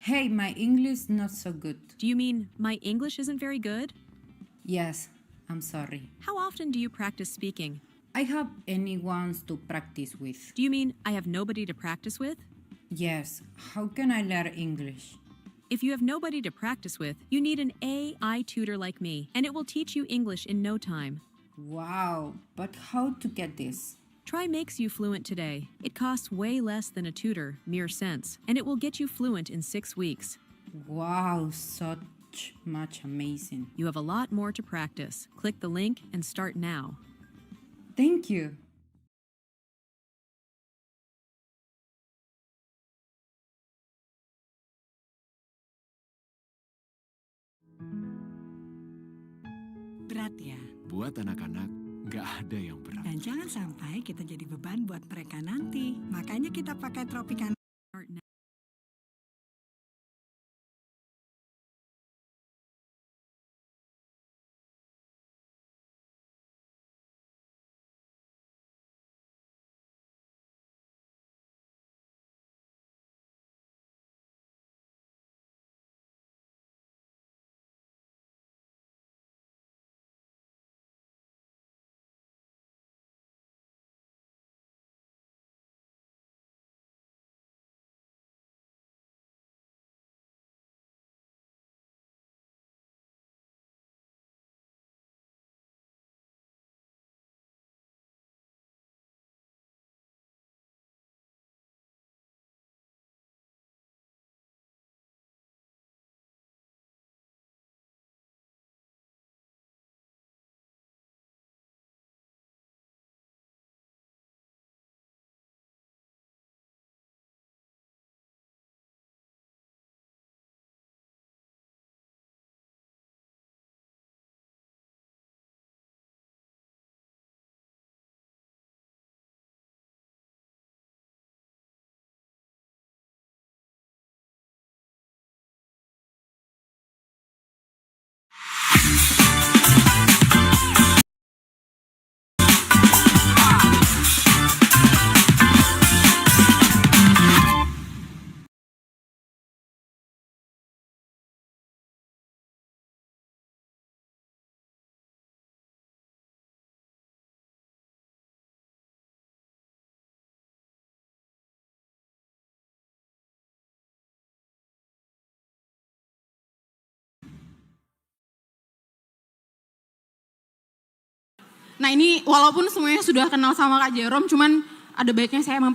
Hey, my English not so good. Do you mean my English isn't very good? Yes, I'm sorry. How often do you practice speaking? I have anyone to practice with. Do you mean I have nobody to practice with? Yes, how can I learn English? If you have nobody to practice with, you need an AI tutor like me, and it will teach you English in no time. Wow, but how to get this? Try Makes You Fluent today. It costs way less than a tutor, mere cents, and it will get you fluent in 6 weeks. Wow, such much amazing. You have a lot more to practice. Click the link and start now. Thank you. Berat ya, Buat anak-anak, nggak ada yang berat. dan jangan sampai kita jadi beban buat mereka nanti. Makanya kita pakai Tropikan. Start now. Nah ini walaupun semuanya sudah kenal sama Kak Jerom, cuman ada baiknya saya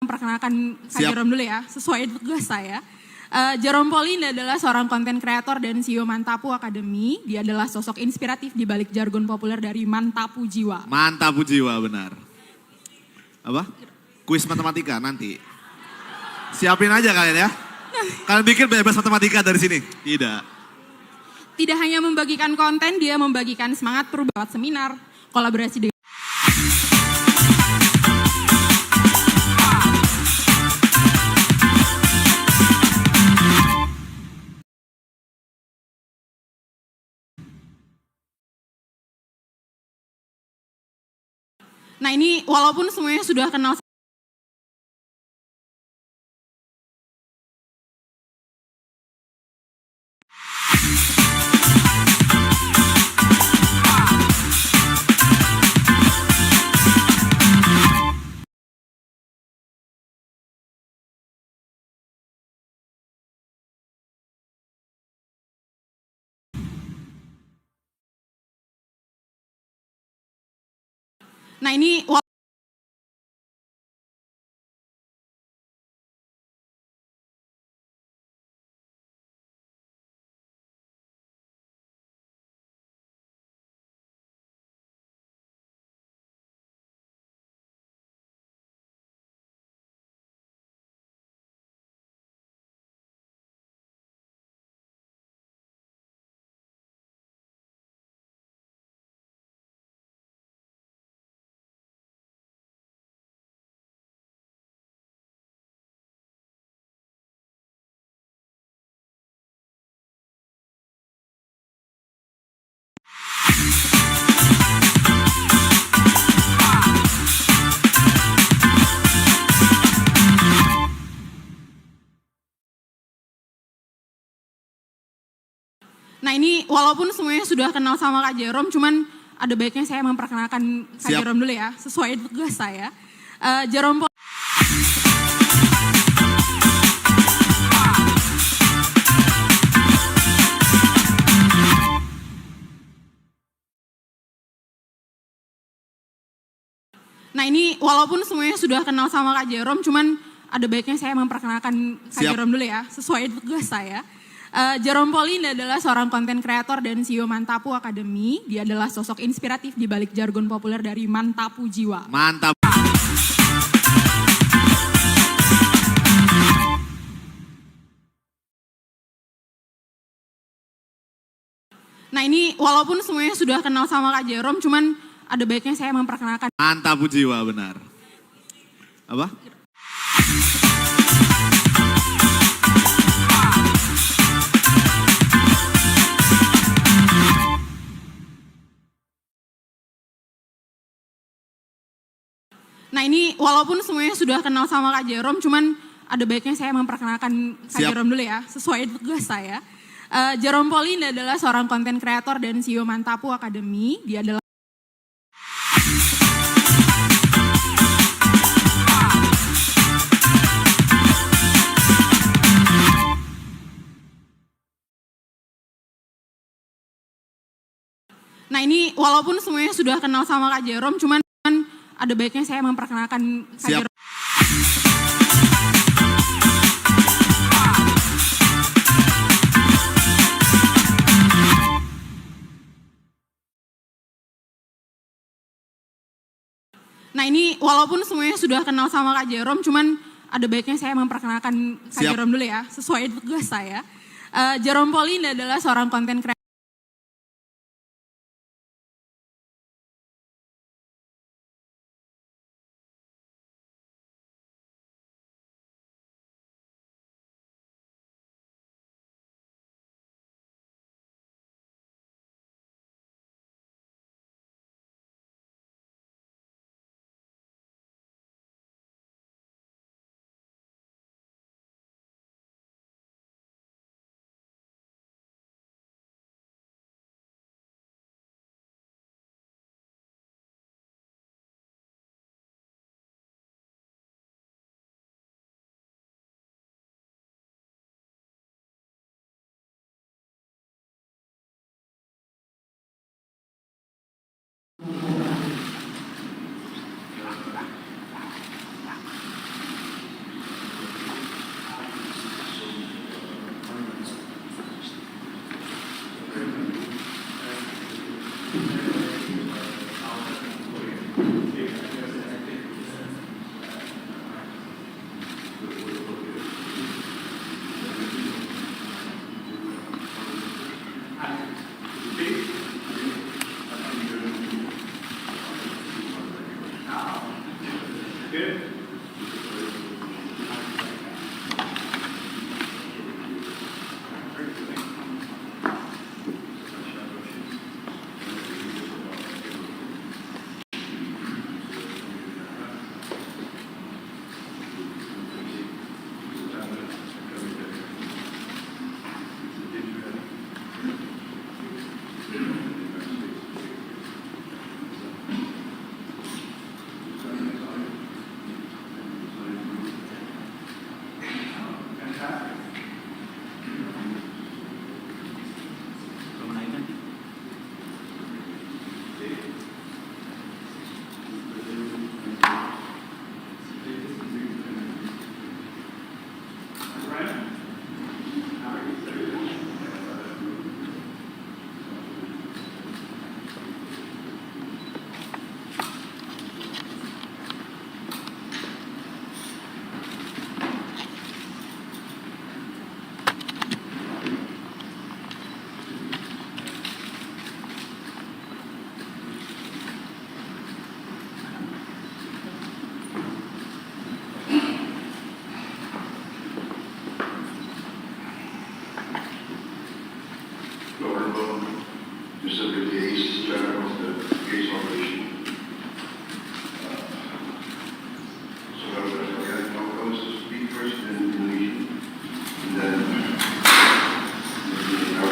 memperkenalkan Kak Jerom dulu ya, sesuai tugas saya. Jerom Pauline adalah seorang konten kreator dan CEO Mantapu Academy. Dia adalah sosok inspiratif di balik jargon populer dari Mantapu Jiwa. Mantapu jiwa, benar. Apa? Kuis matematika nanti. Siapin aja kalian ya. Kalian bikin bebas matematika dari sini. Tidak. Tidak hanya membagikan konten, dia membagikan semangat perubahan seminar, kolaborasi dengan Nah ini walaupun semuanya sudah kenal. Nah ini Nah ini walaupun semuanya sudah kenal sama Kak Jerom, cuman ada baiknya saya memperkenalkan Kak Siap. Jerom dulu ya, sesuai tugas saya. Jerom Nah ini walaupun semuanya sudah kenal sama Kak Jerom, cuman ada baiknya saya memperkenalkan Kak Siap. Jerom dulu ya, sesuai tugas saya. Jerom Pauline adalah seorang konten kreator dan CEO Mantapu Academy. Dia adalah sosok inspiratif di balik jargon populer dari Mantapu Jiwa. Mantap. Nah ini walaupun semuanya sudah kenal sama Kak Jerom, cuman ada baiknya saya memperkenalkan. Mantap jiwa, benar. Apa? Nah ini walaupun semuanya sudah kenal sama Kak Jerom, cuman ada baiknya saya memperkenalkan Kak Siap. Jerom dulu ya, sesuai tugas saya. Jerom Pauline adalah seorang konten kreator dan CEO Mantapu Academy. Dia adalah Nah ini walaupun semuanya sudah kenal sama Kak Jerom, cuman ada baiknya saya memperkenalkan Kak Siap. Jerom. Nah ini walaupun semuanya sudah kenal sama Kak Jerom, cuman ada baiknya saya memperkenalkan Kak Siap. Jerom dulu ya, sesuai tugas saya. Jerom Pauline adalah seorang konten kreator.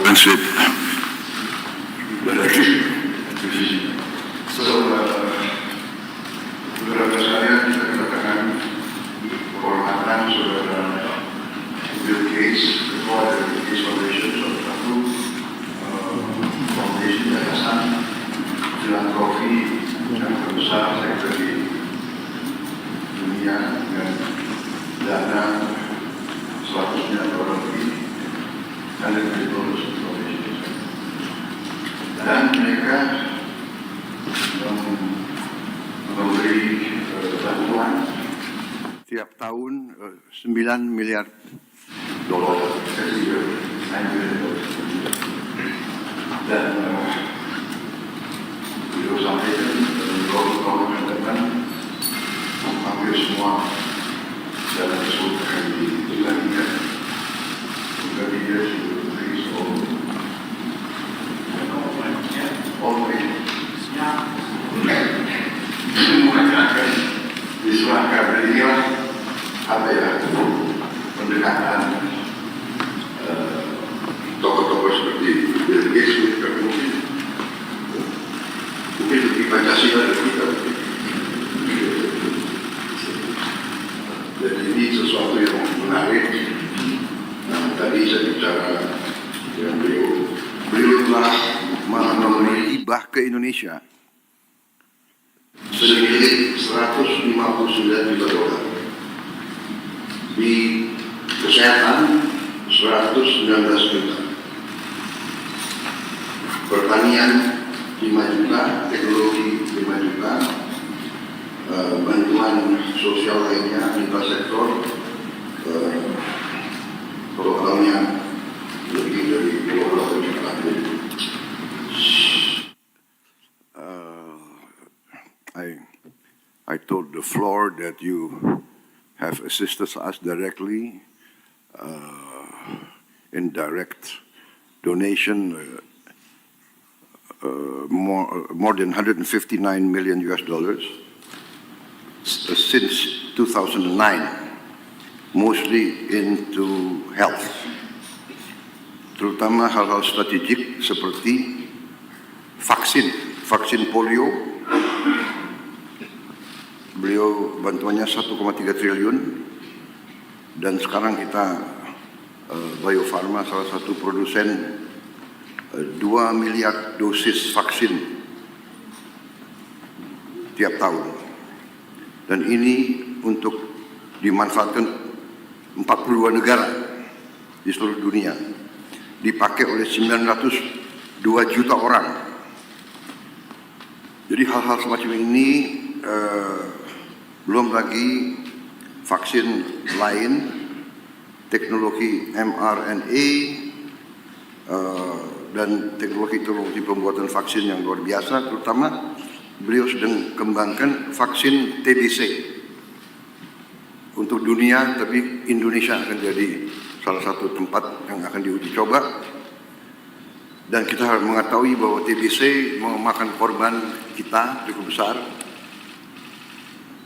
Translate. dan mereka memberi bantuan tiap tahun 9 miliar dolar. Dan beliau sampaikan tahun ke depan hampir semua jalan tersebut akan dilanjutkan. Diserahkan dari inilah apa ya pendekatan tokoh-tokoh seperti Bill Gates mungkin lebih Pancasila dari kita. Dan ini sesuatu yang menarik. Nah, tadi saya bicara dengan beliau telah memberi hibah ke Indonesia senilai 159 juta dolar, di kesehatan 119 juta, pertanian 5 juta, teknologi 5 juta, bantuan sosial lainnya lintas sektor programnya lebih dari 28 juta. I told the floor that you have assisted us directly in direct donation, more than 159 million US dollars since 2009, mostly into health, terutama hal-hal strategik seperti vaksin polio. Beliau bantuannya 1,3 triliun, dan sekarang kita Bio Farma salah satu produsen 2 miliar dosis vaksin tiap tahun, dan ini untuk dimanfaatkan 42 negara di seluruh dunia, dipakai oleh 902 juta orang. Jadi hal-hal semacam ini, belum lagi vaksin lain, teknologi mRNA, dan teknologi pembuatan vaksin yang luar biasa. Terutama beliau sedang kembangkan vaksin TBC untuk dunia, tapi Indonesia akan jadi salah satu tempat yang akan diuji coba. Dan kita harus mengetahui bahwa TBC memakan korban kita cukup besar,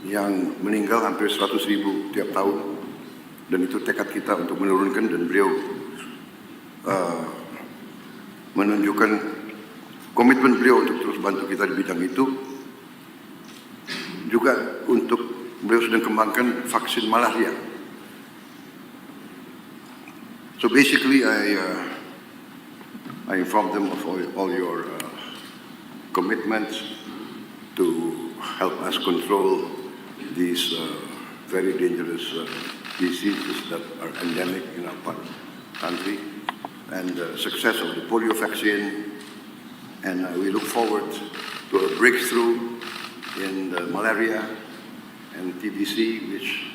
yang meninggal hampir 100.000 tiap tahun, dan itu tekad kita untuk menurunkan. Dan beliau menunjukkan komitmen beliau untuk terus bantu kita di bidang itu. Juga untuk beliau sedang kembangkan vaksin malaria. So basically I informed them of all your commitments to help us control these very dangerous diseases that are endemic in our country, and the success of the polio vaccine. And we look forward to a breakthrough in the malaria and TBC, which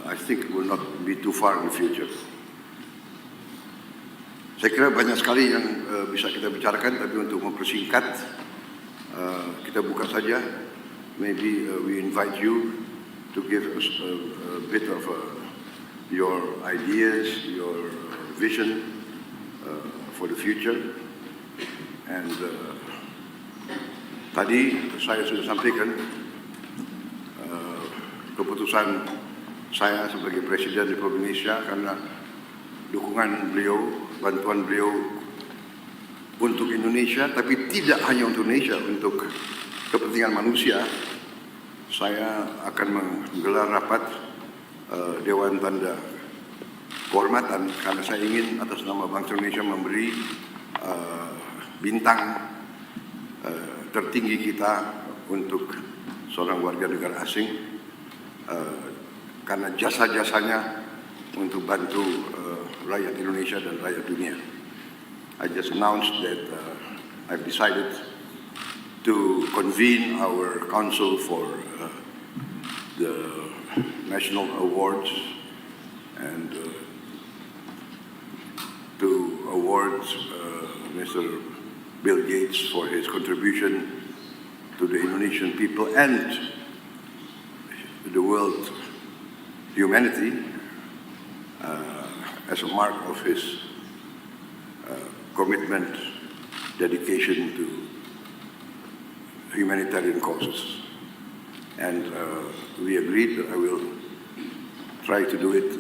I think will not be too far in the future. Saya kira banyak sekali yang bisa kita bicarakan, tapi untuk mempersingkat, kita buka saja. Maybe we invite you to give us a bit of your ideas, your vision for the future. And tadi saya sudah sampaikan keputusan saya sebagai Presiden Republik Indonesia, karena dukungan beliau, bantuan beliau untuk Indonesia, tapi tidak hanya untuk Indonesia, untuk kepentingan manusia. Saya akan menggelar rapat Dewan Tanda Kehormatan, karena saya ingin atas nama bangsa Indonesia memberi bintang tertinggi kita untuk seorang warga negara asing, karena jasa-jasanya untuk bantu rakyat Indonesia dan rakyat dunia. I just announced that I've decided to convene our council for the national awards and to award Mr. Bill Gates for his contribution to the Indonesian people and the world humanity as a mark of his commitment, dedication to humanitarian causes. And we agreed that I will try to do it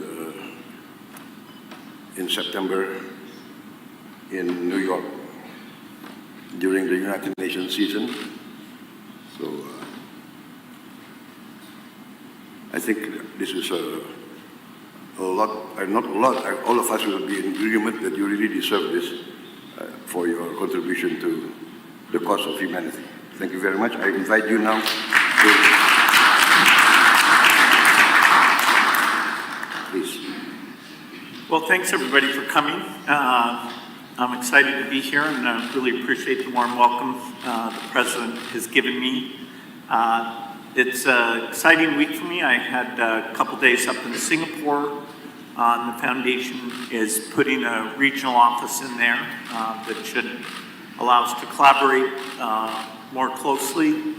in September in New York during the United Nations season. So I think this is a lot, not a lot, all of us will be in agreement that you really deserve this for your contribution to the cause of humanity. Thank you very much. I invite you now to... Please. Well, thanks everybody for coming. I'm excited to be here and I really appreciate the warm welcome the President has given me. It's an exciting week for me. I had a couple days up in Singapore. The foundation is putting a regional office in there that should allow us to collaborate more closely.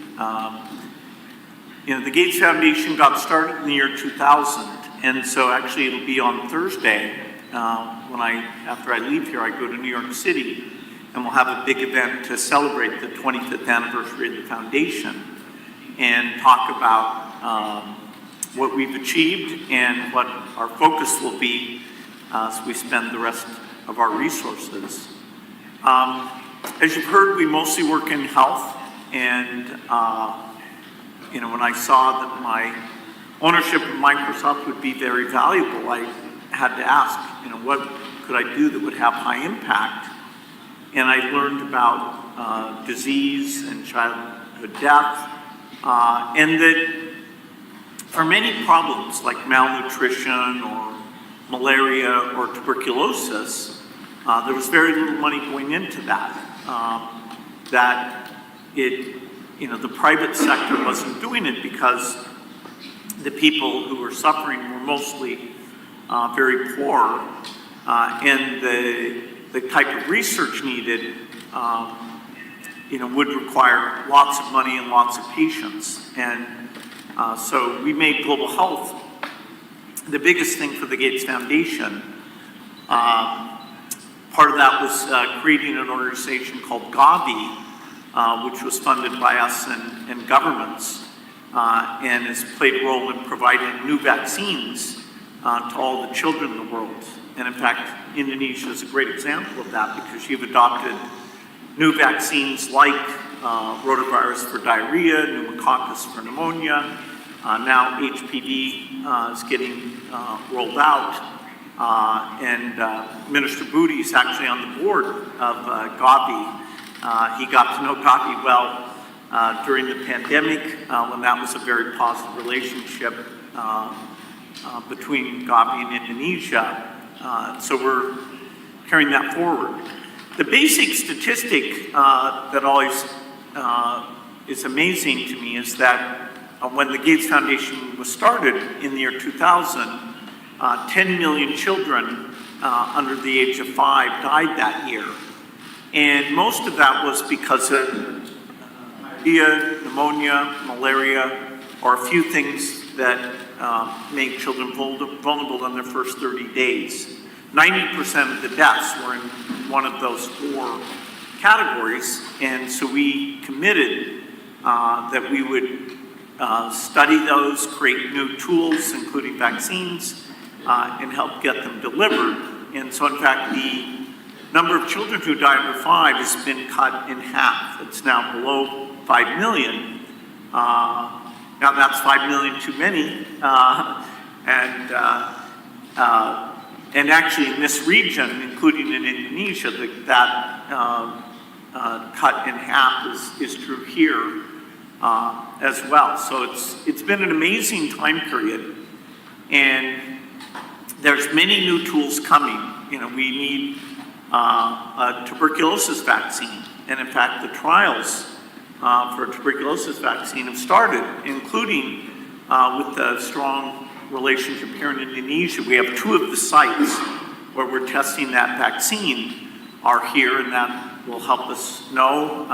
The Gates Foundation got started in the year 2000, and so actually it'll be on Thursday after I leave here, I go to New York City, and we'll have a big event to celebrate the 25th anniversary of the foundation and talk about what we've achieved and what our focus will be as we spend the rest of our resources. As you've heard, we mostly work in health, and when I saw that my ownership of Microsoft would be very valuable, I had to ask, what could I do that would have high impact? And I learned about disease and childhood death, and that for many problems like malnutrition or malaria or tuberculosis, there was very little money going into that. The private sector wasn't doing it because the people who were suffering were mostly very poor, and the type of research needed would require lots of money and lots of patience. And so we made global health the biggest thing for the Gates Foundation. Part of that was creating an organization called Gavi, which was funded by us and governments, and has played a role in providing new vaccines to all the children in the world. And in fact, Indonesia is a great example of that because you've adopted new vaccines like rotavirus for diarrhea, pneumococcus for pneumonia. Now HPV is getting rolled out. And Minister Budi is actually on the board of Gavi. He got to know Gavi well during the pandemic when that was a very positive relationship between Gavi and Indonesia. So we're carrying that forward. The basic statistic that always is amazing to me is that when the Gates Foundation was started in the year 2000, 10 million children under the age of 5 died that year. And most of that was because of diarrhea, pneumonia, malaria, or a few things that make children vulnerable in their first 30 days. 90% of the deaths were in one of those 4 categories, and so we committed that we would study those, create new tools, including vaccines, and help get them delivered. And so in fact, the number of children who die under 5 has been cut in half. It's now below 5 million. Now that's 5 million too many. And actually in this region, including in Indonesia, that cut in half is true here as well. So it's been an amazing time period. And there's many new tools coming. We need a tuberculosis vaccine. And in fact, the trials for a tuberculosis vaccine have started, including with the strong relationship here in Indonesia. We have 2 of the sites where we're testing that vaccine are here, and that will help us know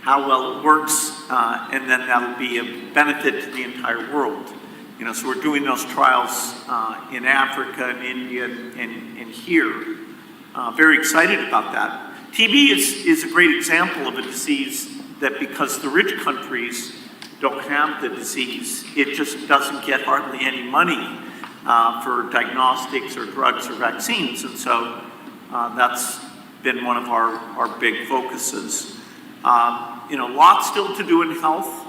how well it works, and then that'll be a benefit to the entire world. You know, so we're doing those trials in Africa and India and here. Very excited about that. TB is a great example of a disease that, because the rich countries don't have the disease, it just doesn't get hardly any money for diagnostics or drugs or vaccines. And so that's been one of our big focuses. You know, lots still to do in health.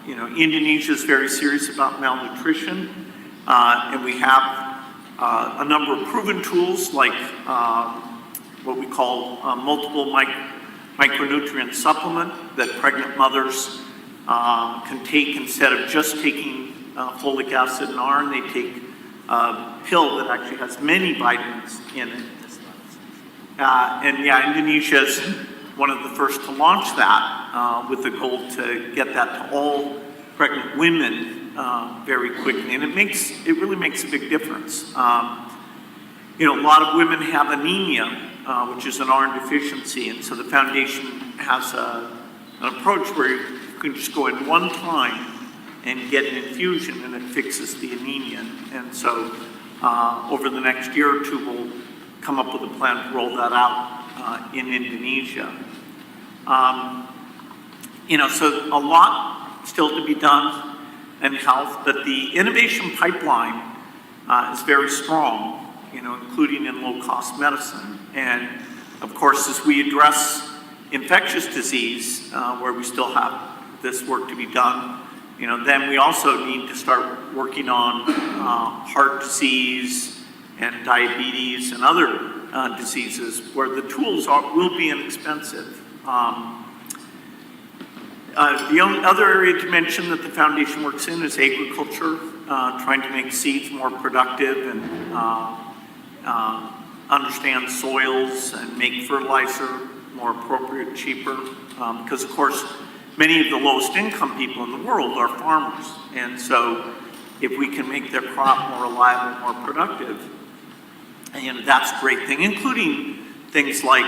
You know, Indonesia is very serious about malnutrition, and we have a number of proven tools like what we call multiple micronutrient supplement that pregnant mothers can take instead of just taking folic acid and iron. They take a pill that actually has many vitamins in it. And yeah, Indonesia is one of the first to launch that with the goal to get that to all pregnant women very quickly. And it really makes a big difference. You know, a lot of women have anemia, which is an iron deficiency. And so the foundation has an approach where you can just go in one time and get an infusion, and it fixes the anemia. And so over the next year or 2, we'll come up with a plan to roll that out in Indonesia. You know, so a lot still to be done in health, but the innovation pipeline is very strong, you know, including in low-cost medicine. And of course, as we address infectious disease, where we still have this work to be done, you know, then we also need to start working on heart disease and diabetes and other diseases where the tools will be inexpensive. The only other area to mention that the foundation works in is agriculture, trying to make seeds more productive and understand soils and make fertilizer more appropriate, cheaper. Because of course, many of the lowest income people in the world are farmers. And so if we can make their crop more reliable, more productive, and that's a great thing, including things like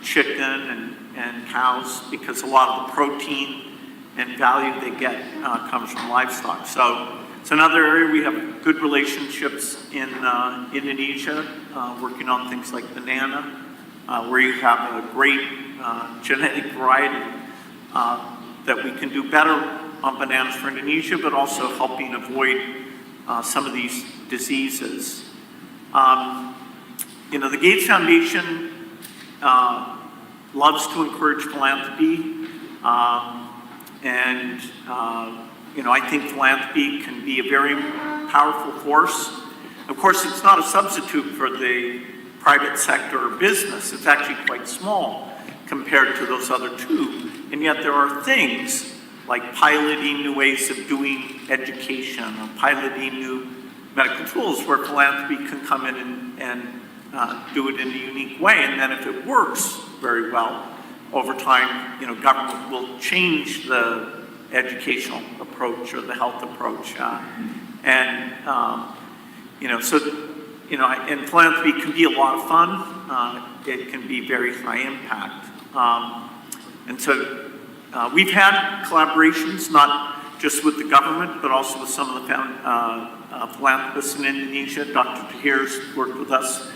chicken and cows, because a lot of the protein and value they get comes from livestock. So it's another area we have good relationships in Indonesia, working on things like banana, where you have a great genetic variety that we can do better on bananas for Indonesia, but also helping avoid some of these diseases. You know, the Gates Foundation loves to encourage philanthropy, and you know, I think philanthropy can be a very powerful force. Of course, it's not a substitute for the private sector or business. It's actually quite small compared to those other 2. And yet there are things like piloting new ways of doing education or piloting new medical tools where philanthropy can come in and do it in a unique way. And then if it works very well, over time, you know, government will change the educational approach or the health approach. You know, so, you know, and philanthropy can be a lot of fun. It can be very high impact. And so we've had collaborations, not just with the government, but also with some of the philanthropists in Indonesia. Dr. Tahir's worked with us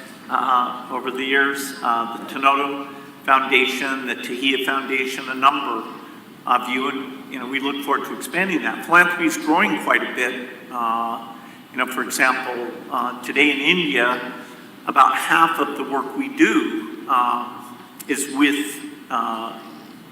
over the years, the Tanoto Foundation, the Tahia Foundation, a number of you, and you know, we look forward to expanding that. Philanthropy is growing quite a bit. You know, for example, today in India, about half of the work we do is with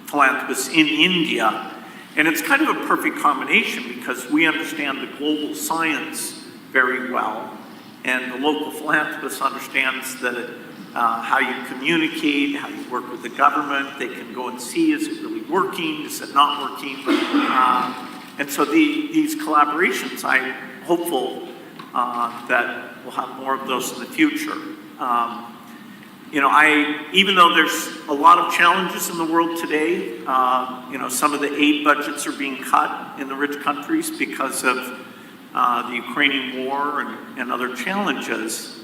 philanthropists in India. And it's kind of a perfect combination because we understand the global science very well, and the local philanthropist understands that how you communicate, how you work with the government. They can go and see, is it really working, is it not working? And so these collaborations, I'm hopeful that we'll have more of those in the future. Even though there's a lot of challenges in the world today, some of the aid budgets are being cut in the rich countries because of the Ukrainian war and other challenges.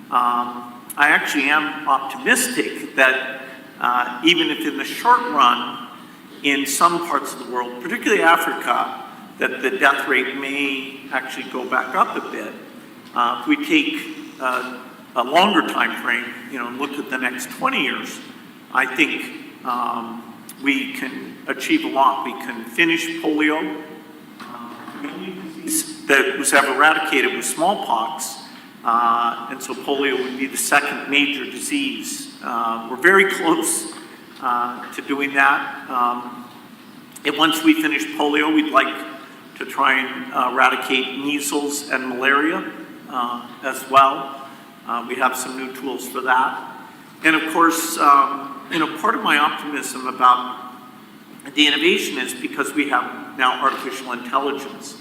I actually am optimistic that even if in the short run, in some parts of the world, particularly Africa, that the death rate may actually go back up a bit. If we take a longer time frame, and look at the next 20 years, I think we can achieve a lot. We can finish polio. The only disease that was ever eradicated was smallpox, and so polio would be the second major disease. We're very close to doing that. And once we finish polio, we'd like to try and eradicate measles and malaria as well. We have some new tools for that. And of course, part of my optimism about the innovation is because we have now artificial intelligence.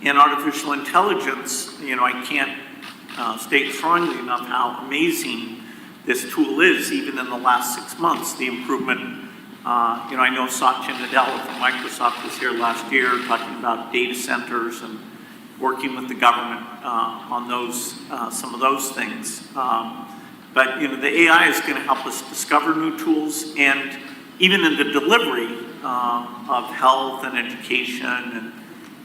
And artificial intelligence, I can't state strongly enough how amazing this tool is, even in the last 6 months. The improvement, I know Satya Nadella from Microsoft was here last year talking about data centers and working with the government on those, some of those things. But the AI is going to help us discover new tools, and even in the delivery of health and education and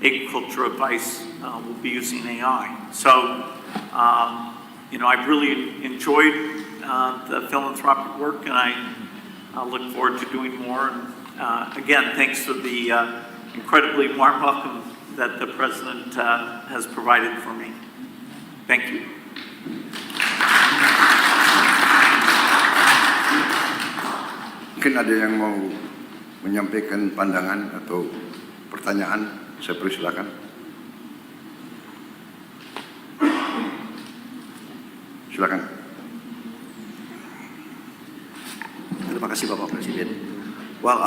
agriculture advice, we'll be using AI. So, I've really enjoyed the philanthropic work, and I look forward to doing more. And again, thanks for the incredibly warm welcome that the President has provided for me. Thank you. Mungkin ada yang mau menyampaikan pandangan atau pertanyaan, saya persilakan. Silakan. Terima kasih Bapak Presiden. Well,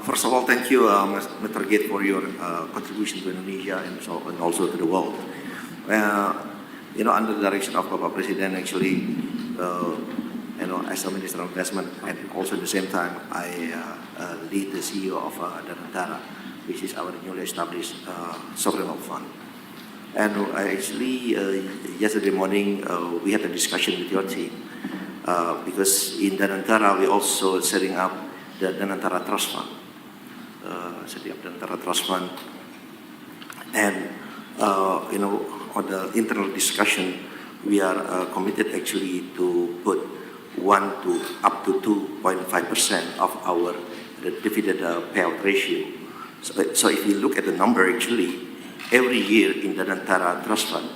first of all, thank you, Mr. Gate, for your contribution to Indonesia and also to the world. Under the direction of Bapak Presiden, actually, as a Minister of Investment, and also at the same time, I lead the CEO of Negara, which is our newly established sovereign wealth fund. And actually, yesterday morning, we had a discussion with your team, because in Negara, we also setting up the Negara Trust Fund, and on the internal discussion, we are committed actually to put 1 to up to 2.5% of our dividend payout ratio. So if you look at the number, actually, every year in the Negara Trust Fund,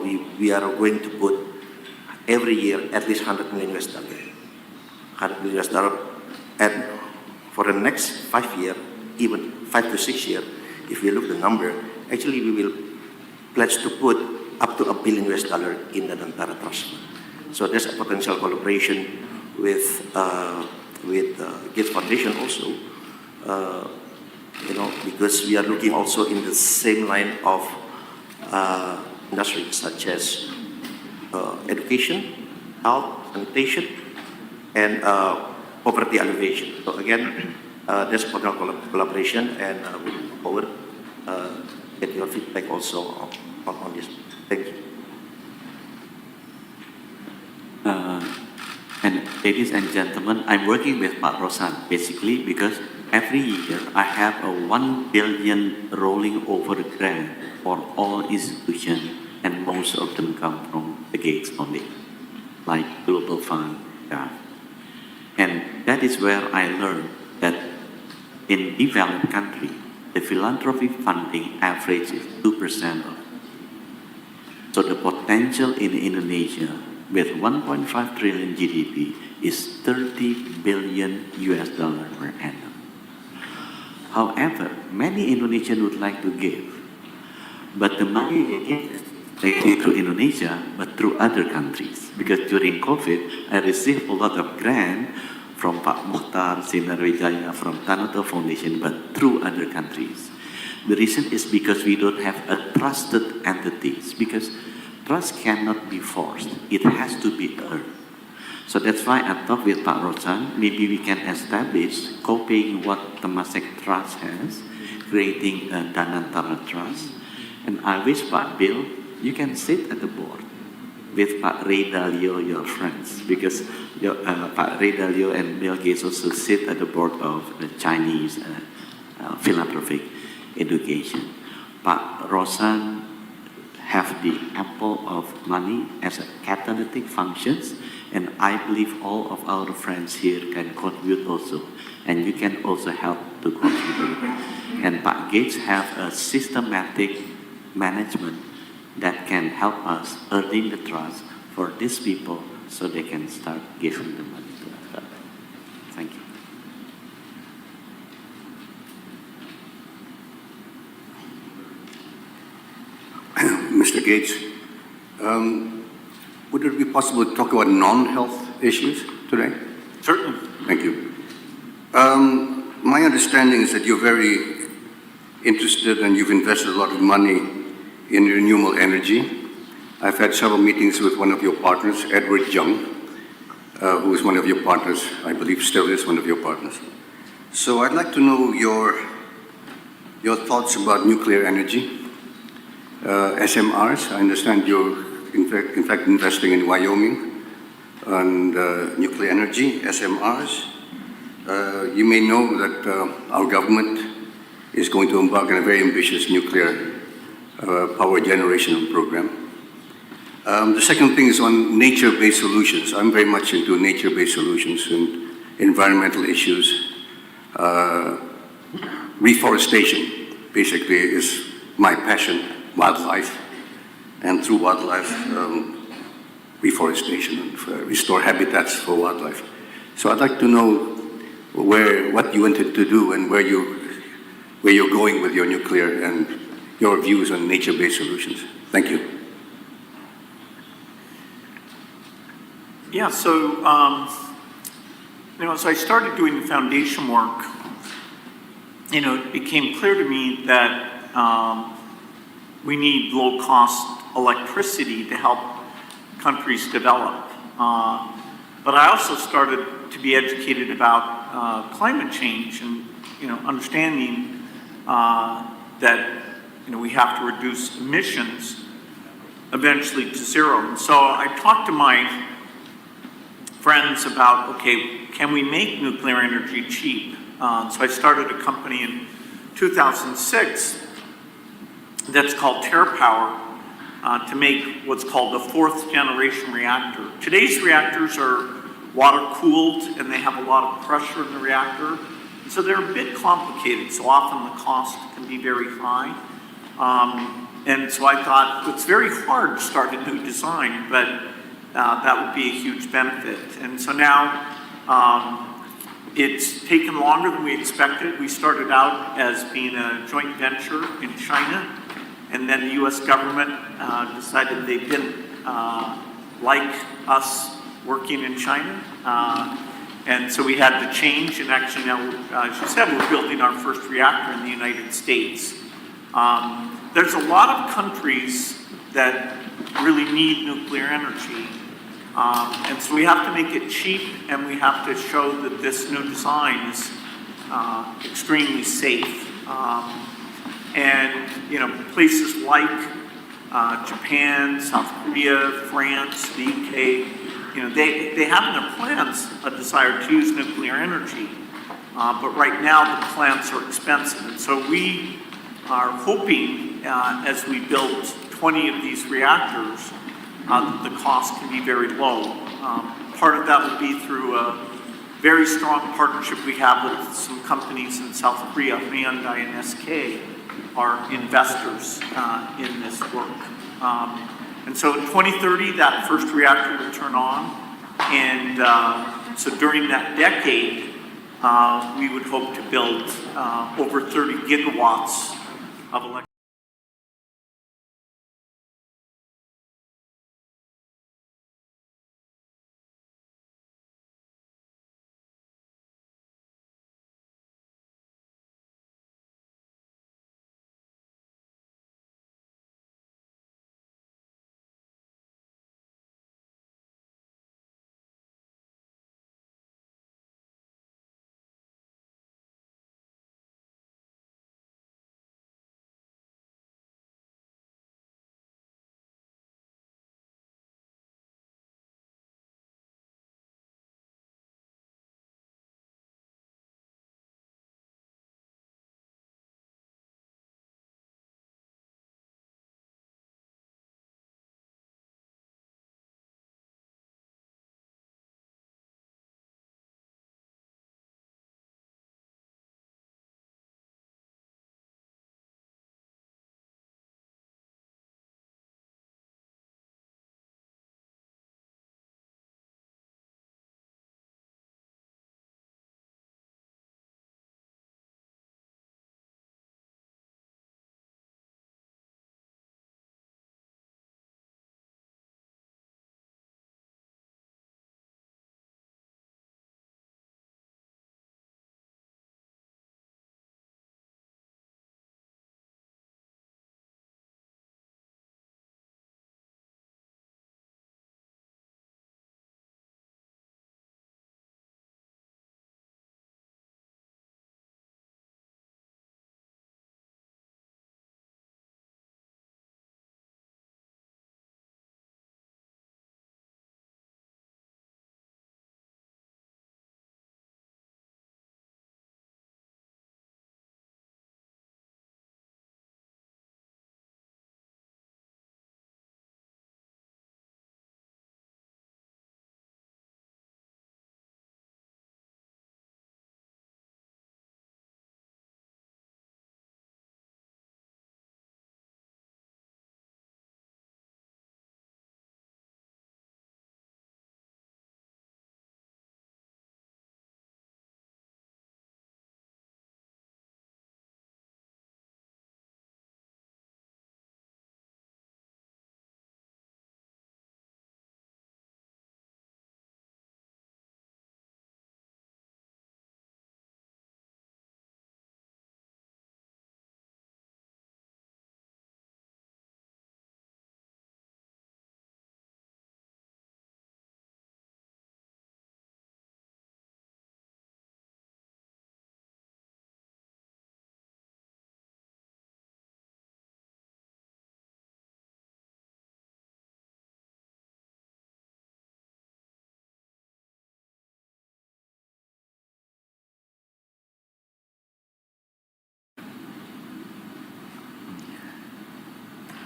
we are going to put every year at least $100 million. $100 million. And for the next 5 years, even 5 to 6 years, if we look at the number, actually we will pledge to put up to $1 billion in the Negara Trust Fund. So there's a potential collaboration with Gates Foundation also, because we are looking also in the same line of industries such as education, health, sanitation, and poverty alleviation. So again, there's potential collaboration, and we look forward get your feedback also on this. Thank you. And ladies and gentlemen, I'm working with Pak Rosan basically because every year I have a 1 billion rolling over grant for all institutions, and most of them come from the Gates only, like Global Fund. Yeah. And that is where I learned that in developed country, the philanthropy funding average is 2% of. So the potential in Indonesia with 1.5 trillion GDP is $30 billion per annum. However, many Indonesians would like to give, but the money is taken through Indonesia, but through other countries. Because during COVID, I received a lot of grant from Pak Mukhtar, Sinar Wijaya, from Tanoto Foundation, but through other countries. The reason is because we don't have a trusted entities, because trust cannot be forced. It has to be earned. So that's why I talked with Pak Rosan, maybe we can establish, copying what Temasek Trust has, creating a Danantara Trust. And I wish, Pak Bill, you can sit at the board with Pak Ray Dalio, your friends, because Pak Ray Dalio and Bill Gates also sit at the board of the Chinese philanthropic education. Pak Rosan have the apple of money as a catalytic functions, and I believe all of our friends here can contribute also, and you can also help to contribute. And Pak Gates have a systematic management that can help us earning the trust for these people so they can start giving the money to us. Thank you. Mr. Gates, would it be possible to talk about non-health issues today? Certainly. Thank you. My understanding is that you're very interested and you've invested a lot of money in renewable energy. I've had several meetings with one of your partners, Edward Young, who is one of your partners, I believe still is one of your partners. So I'd like to know your thoughts about nuclear energy, SMRs. I understand you're in fact investing in Wyoming and nuclear energy, SMRs. You may know that our government is going to embark on a very ambitious nuclear power generation program. The second thing is on nature-based solutions. I'm very much into nature-based solutions and environmental issues. Reforestation, basically, is my passion, wildlife, and through wildlife, reforestation and restore habitats for wildlife. So I'd like to know what you wanted to do and where you're going with your nuclear and your views on nature-based solutions. Thank you. Yeah, so, as I started doing the foundation work, it became clear to me that we need low-cost electricity to help countries develop. But I also started to be educated about climate change and, understanding that, we have to reduce emissions eventually to zero. And so I talked to my friends about, okay, can we make nuclear energy cheap? So I started a company in 2006 that's called TerraPower to make what's called the fourth generation reactor. Today's reactors are water cooled and they have a lot of pressure in the reactor. So they're a bit complicated, so often the cost can be very high. And so I thought it's very hard to start a new design, but that would be a huge benefit. And so now it's taken longer than we expected. We started out as being a joint venture in China, and then the US government decided they didn't like us working in China. And so we had to change, and actually now, as you said, we're building our first reactor in the United States. There's a lot of countries that really need nuclear energy. And so we have to make it cheap, and we have to show that this new design is extremely safe. And, places like Japan, South Korea, France, the UK, they have in their plans a desire to use nuclear energy. But right now the plants are expensive. And so we are hoping as we build 20 of these reactors that the cost can be very low. Part of that will be through a very strong partnership we have with some companies in South Korea. Hyundai and SK are investors in this work. And so in 2030, that first reactor will turn on. And so during that decade, we would hope to build over 30 gigawatts of electricity.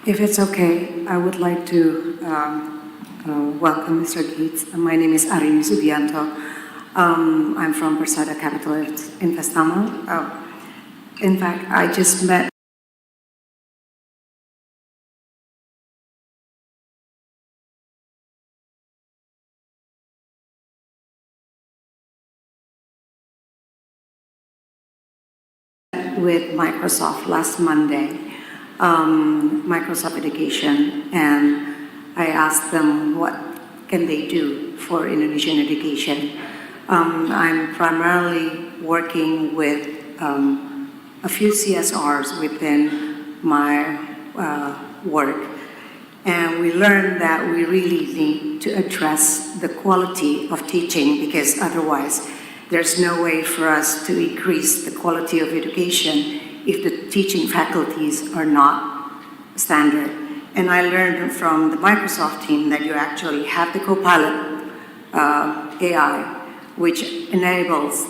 If it's okay, I would like to welcome Mr. Gates. My name is Arini Subianto. I'm from Persada Capital Investama. In fact, I just met with Microsoft last Monday, Microsoft Education, and I asked them what can they do for Indonesian education. I'm primarily working with a few CSRs within my work, and we learned that we really need to address the quality of teaching, because otherwise there's no way for us to increase the quality of education if the teaching faculties are not standard. And I learned from the Microsoft team that you actually have the Copilot AI, which enables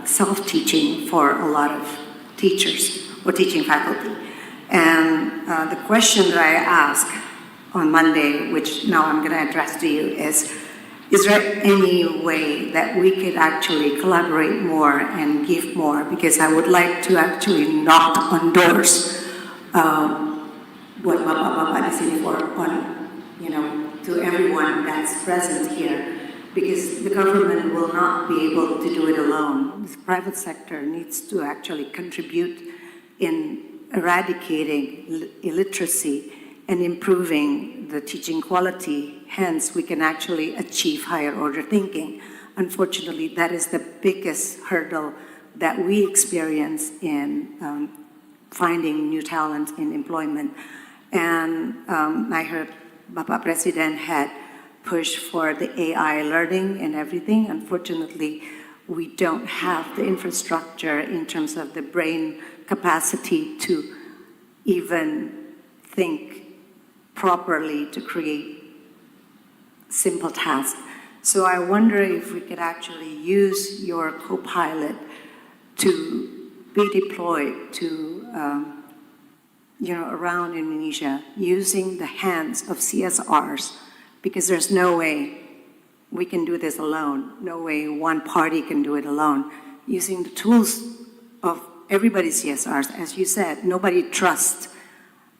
self-teaching for a lot of teachers or teaching faculty. And the question that I asked on Monday, which now I'm going to address to you, is there any way that we could actually collaborate more and give more? Because I would like to actually knock on doors. Buat bapak-bapak di sini for to everyone that's present here, because the government will not be able to do it alone. The private sector needs to actually contribute in eradicating illiteracy and improving the teaching quality. Hence, we can actually achieve higher order thinking. Unfortunately, that is the biggest hurdle that we experience in finding new talent in employment. And I heard Bapak Presiden had pushed for the AI learning and everything. Unfortunately, we don't have the infrastructure in terms of the brain capacity to even think properly to create simple tasks. So I wonder if we could actually use your Copilot to be deployed to around Indonesia using the hands of CSRs, because there's no way we can do this alone. No way one party can do it alone. Using the tools of everybody's CSRs, as you said, nobody trusts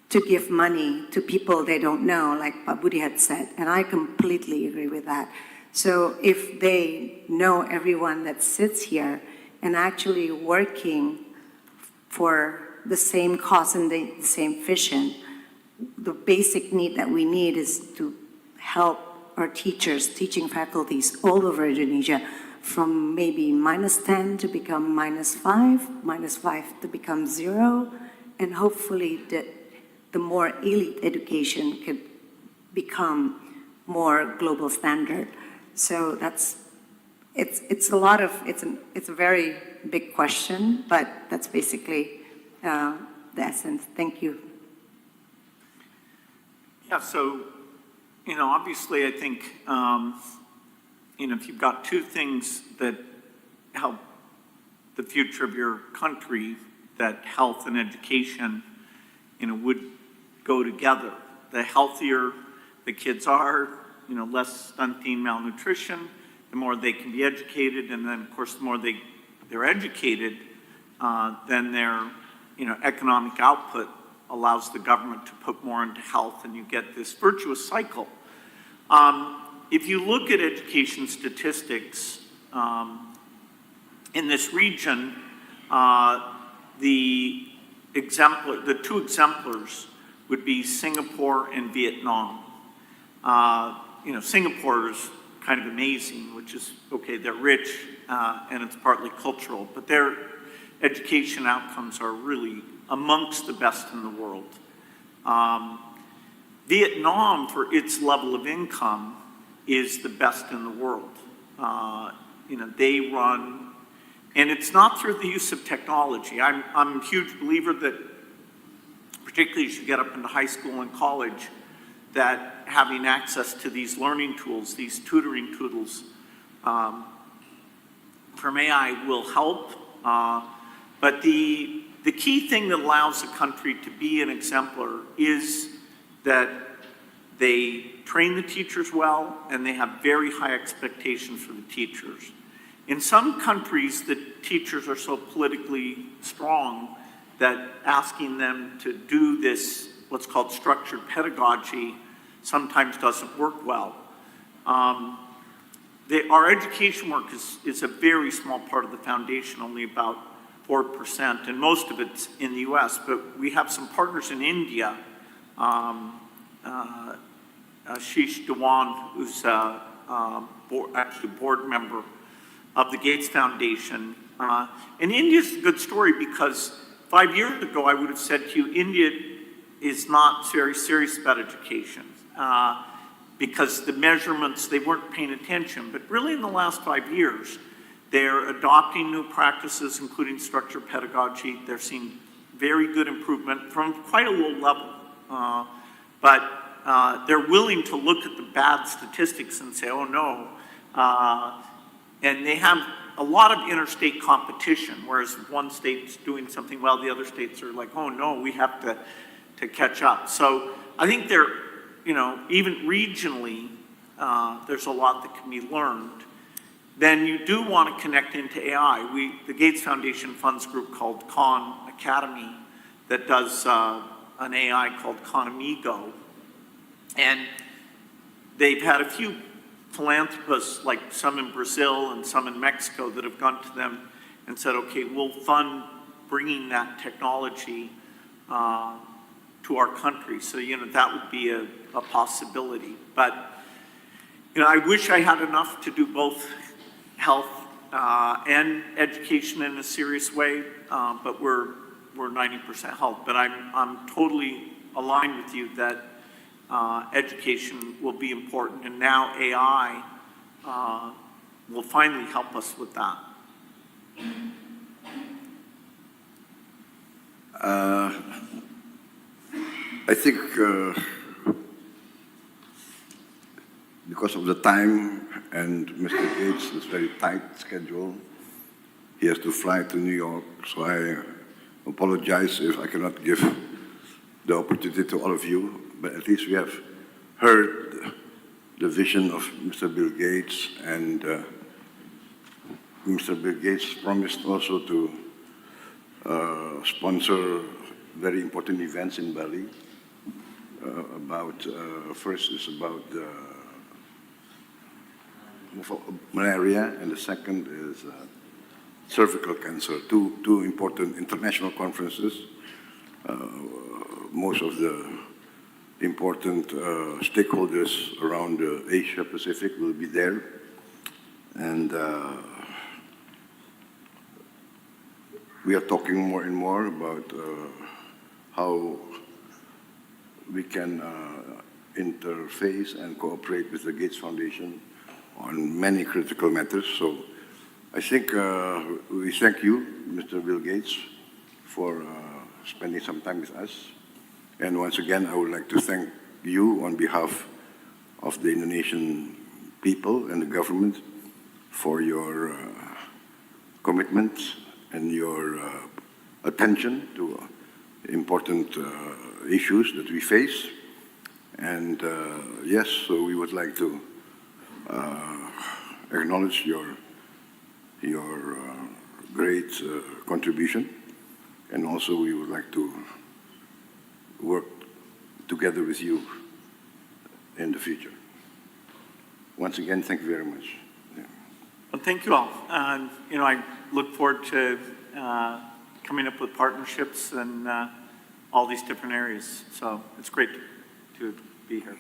to give money to people they don't know, like Pak Budi had said, and I completely agree with that. So if they know everyone that sits here and actually working for the same cause and the same vision, the basic need that we need is to help our teachers, teaching faculties all over Indonesia, from maybe -10 to become -5, -5 to become 0, and hopefully the more elite education could become more global standard. So it's a very big question, but that's basically the essence. Thank you. Yeah, so, obviously I think, if you've got two things that help the future of your country, that health and education, would go together. The healthier the kids are, less stunting, malnutrition, the more they can be educated, and then, of course, the more they're educated, then their, economic output allows the government to put more into health, and you get this virtuous cycle. If you look at education statistics in this region, the two exemplars would be Singapore and Vietnam. Singapore is kind of amazing, which is, okay, they're rich and it's partly cultural, but their education outcomes are really amongst the best in the world. Vietnam, for its level of income, is the best in the world. They run, and it's not through the use of technology. I'm a huge believer that, particularly as you get up into high school and college, that having access to these learning tools, these tutoring tools from AI will help. But the key thing that allows a country to be an exemplar is that they train the teachers well, and they have very high expectations for the teachers. In some countries, the teachers are so politically strong that asking them to do this, what's called structured pedagogy, sometimes doesn't work well. Our education work is a very small part of the foundation, only about 4%, and most of it's in the US, but we have some partners in India. Ashish Dewan, who's actually board member of the Gates Foundation. And India's a good story because 5 years ago I would have said to you, India is not very serious about education because the measurements, they weren't paying attention. But really in the last 5 years, they're adopting new practices, including structured pedagogy. They're seeing very good improvement from quite a low level. But they're willing to look at the bad statistics and say, oh no. And they have a lot of interstate competition, whereas one state's doing something well, the other states are like, oh no, we have to catch up. So I think they're, even regionally, there's a lot that can be learned. Then you do want to connect into AI. The Gates Foundation funds a group called Khan Academy that does an AI called Khan Amigo. And they've had a few philanthropists, like some in Brazil and some in Mexico, that have gone to them and said, okay, we'll fund bringing that technology to our country. So, that would be a possibility. But, I wish I had enough to do both health and education in a serious way, but we're 90% health. But I'm totally aligned with you that education will be important, and now AI will finally help us with that. I think because of the time and Mr. Gates' very tight schedule, he has to fly to New York, so I apologize if I cannot give the opportunity to all of you, but at least we have heard the vision of Mr. Bill Gates, and Mr. Bill Gates promised also to sponsor very important events in Bali. First is about malaria, and the second is cervical cancer. Two important international conferences. Most of the important stakeholders around Asia Pacific will be there, and we are talking more and more about how we can interface and cooperate with the Gates Foundation on many critical matters. So I think we thank you, Mr. Bill Gates, for spending some time with us. And once again, I would like to thank you on behalf of the Indonesian people and the government for your commitment and your attention to important issues that we face. And yes, so we would like to acknowledge your great contribution, and also we would like to work together with you in the future. Once again, thank you very much. Yeah. Well, thank you all. I look forward to coming up with partnerships and all these different areas. So it's great to be here.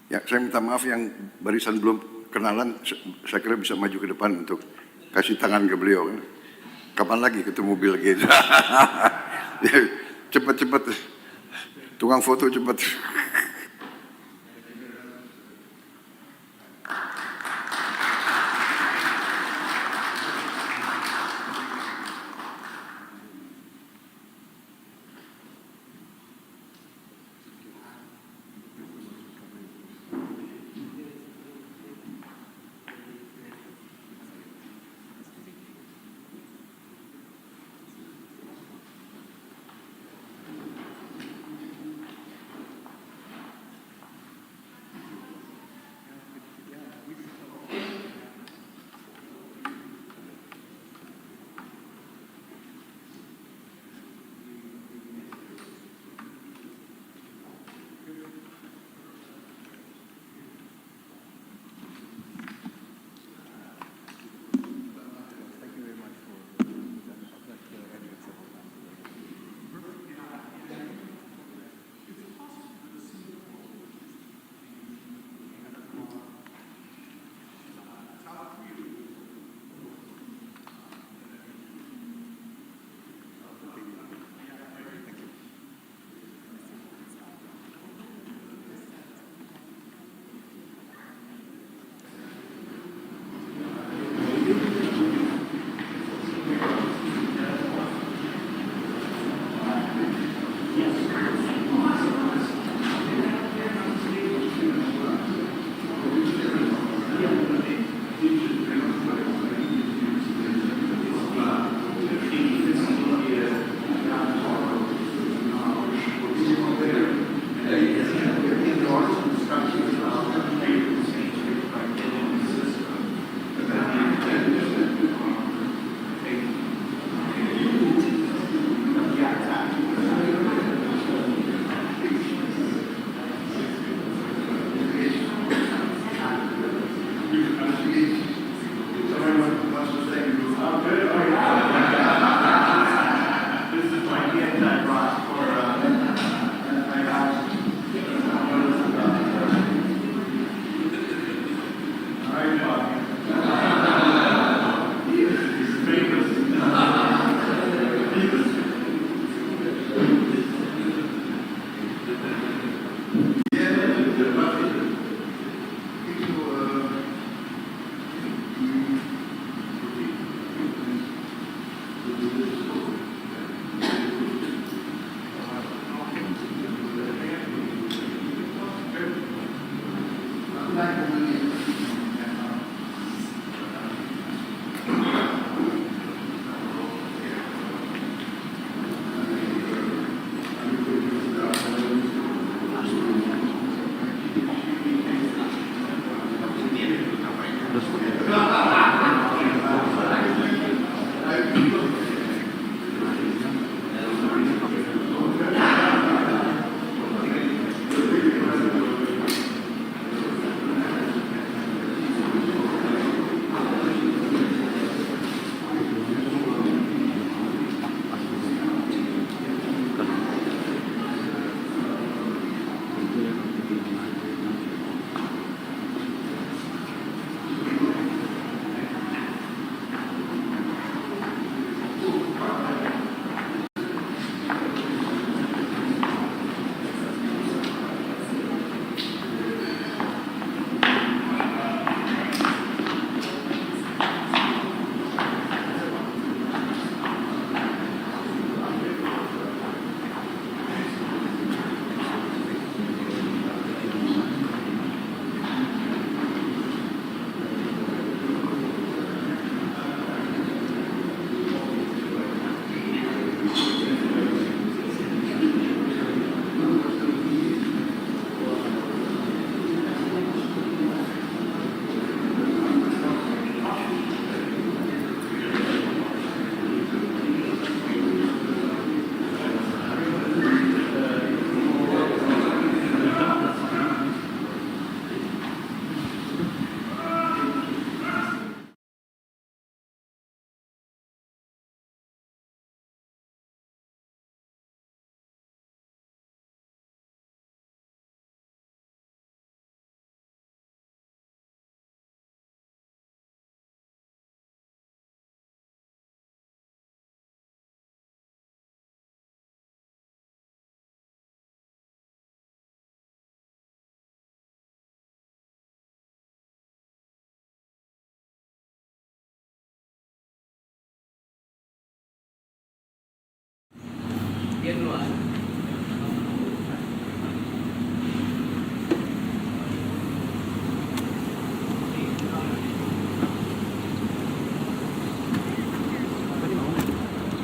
Ya, saya minta maaf yang barisan belum kenalan, saya kira bisa maju ke depan untuk kasih tangan ke beliau. Kapan lagi ketemu Bill Gates? Cepat-cepat, tukang foto cepat.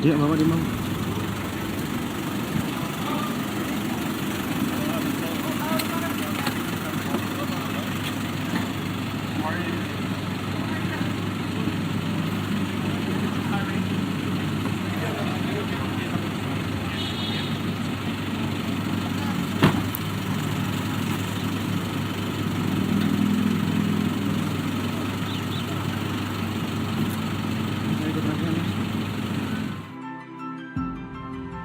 Iya, Bapak dimang.